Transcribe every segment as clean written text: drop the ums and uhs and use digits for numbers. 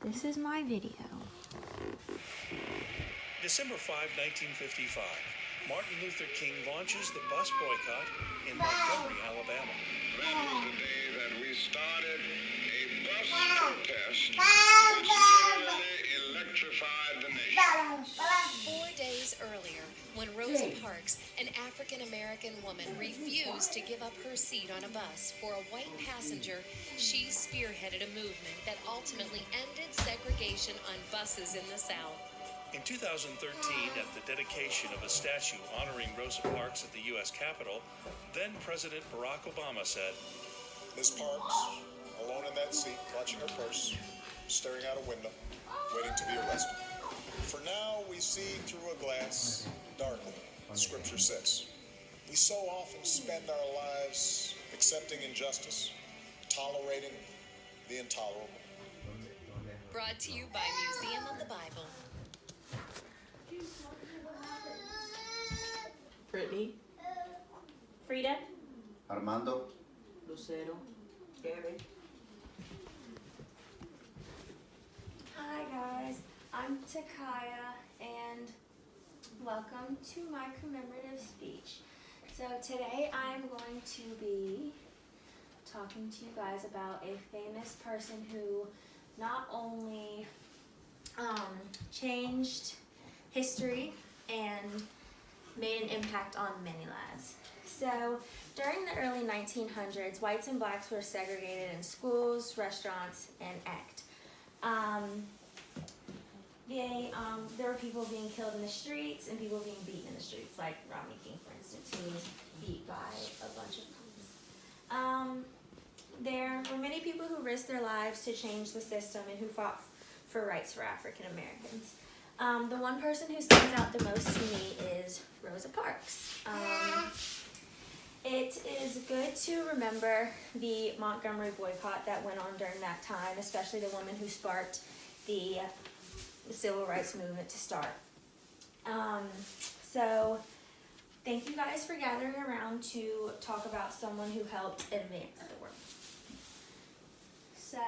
This is my video. December 5, 1955. Martin Luther King launches the bus boycott in Montgomery, Alabama. That was the day that we started a bus protest which literally electrified the nation. 4 days earlier, when Rosa Parks, an African-American woman, refused to give up her seat on a bus for a white passenger, she spearheaded a movement that ultimately ended segregation on buses in the South. In 2013, at the dedication of a statue honoring Rosa Parks at the U.S. Capitol, then President Barack Obama said, Ms. Parks, alone in that seat, clutching her purse, staring out a window, waiting to be arrested. For now, we see through a glass darkly, Scripture says. We so often spend our lives accepting injustice, tolerating the intolerable. Brought to you by Museum of the Bible. Brittany, Frida, Armando, Lucero, Gary. Hi guys, I'm Takaya and welcome to my commemorative speech. So today I'm going to be talking to you guys about a famous person who not only changed history and made an impact on many lives. So during the early 1900s, whites and blacks were segregated in schools, restaurants, and ACT. There were people being killed in the streets and people being beaten in the streets, like Rodney King, for instance, who was beat by a bunch of cops. There were many people who risked their lives to change the system and who fought for rights for African Americans. The one person who stands out the most to me is Rosa Parks. It is good to remember the Montgomery boycott that went on during that time, especially the woman who sparked the civil rights movement to start. So thank you guys for gathering around to talk about someone who helped advance the world. So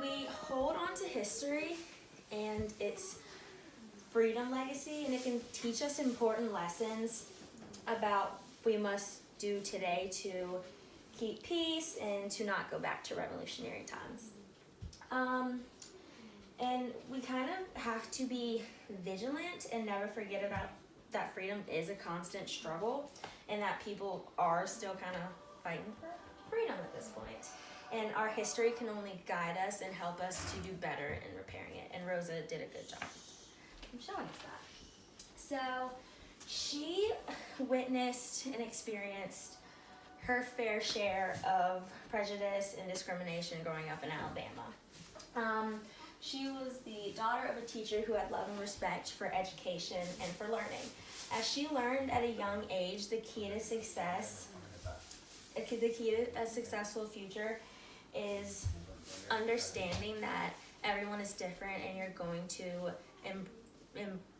we hold on to history and its freedom legacy, and it can teach us important lessons about what we must do today to keep peace and to not go back to revolutionary times. And we kind of have to be vigilant and never forget about that freedom is a constant struggle and that people are still kind of fighting for freedom at this point. And our history can only guide us and help us to do better in repairing it. And Rosa did a good job in showing us that. So she witnessed and experienced her fair share of prejudice and discrimination growing up in Alabama. She was the daughter of a teacher who had love and respect for education and for learning. As she learned at a young age, the key to a successful future is understanding that everyone is different and you're going to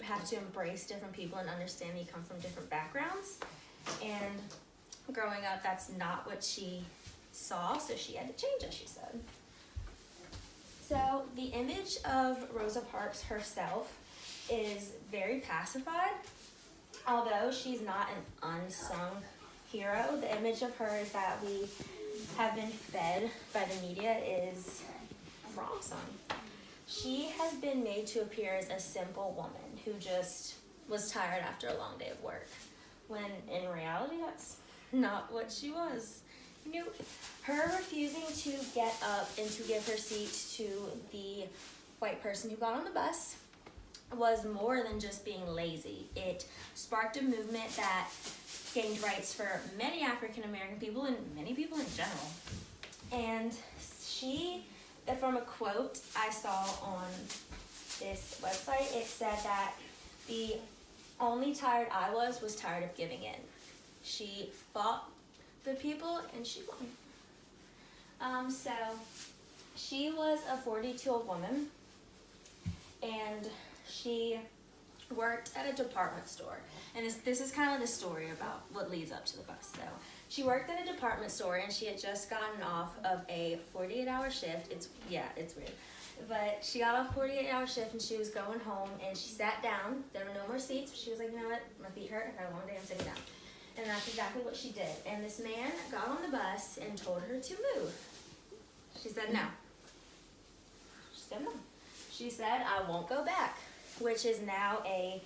have to embrace different people and understand that you come from different backgrounds. And growing up, that's not what she saw, so she had to change it, she said. So the image of Rosa Parks herself is very pacified. Although she's not an unsung hero, the image of her is that we have been fed by the media is wrong song. She has been made to appear as a simple woman who just was tired after a long day of work, when in reality that's not what she was. You know, her refusing to get up and to give her seat to the white person who got on the bus was more than just being lazy. It sparked a movement that gained rights for many African American people and many people in general. And from a quote I saw on this website, it said that the only tired I was tired of giving in. She fought the people and she won. So she was a 42-year-old woman and she worked at a department store. And this is kind of the story about what leads up to the bus. So She worked at a department store and she had just gotten off of a 48-hour shift. It's weird. But she got off 48-hour shift and she was going home and she sat down. There were no more seats. She was like, you know what? My feet hurt. I had a long day. I'm sitting down. And that's exactly what she did. And this man got on the bus and told her to move. She said no. She said no. She said, I won't go back, which is now a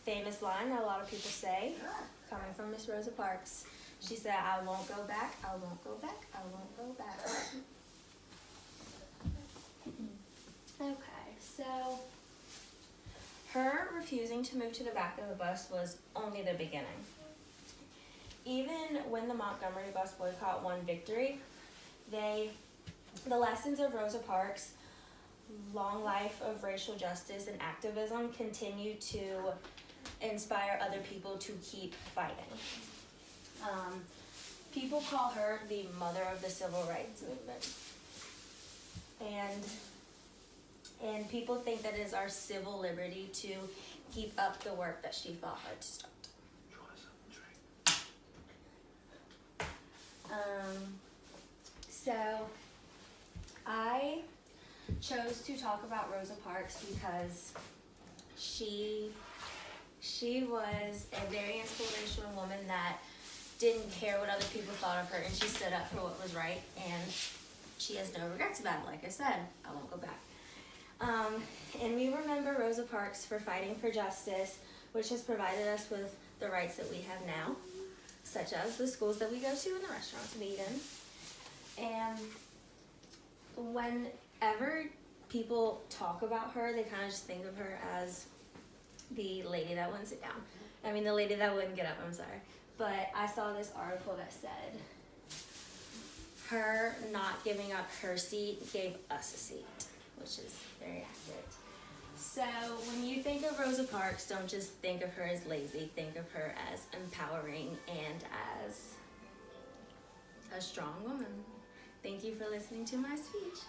famous line that a lot of people say, coming from Miss Rosa Parks. She said, I won't go back, I won't go back, I won't go back. Okay, so her refusing to move to the back of the bus was only the beginning. Even when the Montgomery bus boycott won victory, the lessons of Rosa Parks' long life of racial justice and activism continue to inspire other people to keep fighting. People call her the mother of the civil rights movement. And people think that it is our civil liberty to keep up the work that she fought hard to start. So I chose to talk about Rosa Parks because she was a very inspirational woman that didn't care what other people thought of her, and she stood up for what was right, and she has no regrets about it. Like I said, I won't go back. And we remember Rosa Parks for fighting for justice, which has provided us with the rights that we have now, such as the schools that we go to and the restaurants we eat in. And whenever people talk about her, they kind of just think of her as the lady that wouldn't sit down. I mean, the lady that wouldn't get up, I'm sorry. But I saw this article that said her not giving up her seat gave us a seat, which is very accurate. So when you think of Rosa Parks, don't just think of her as lazy. Think of her as empowering and as a strong woman. Thank you for listening to my speech.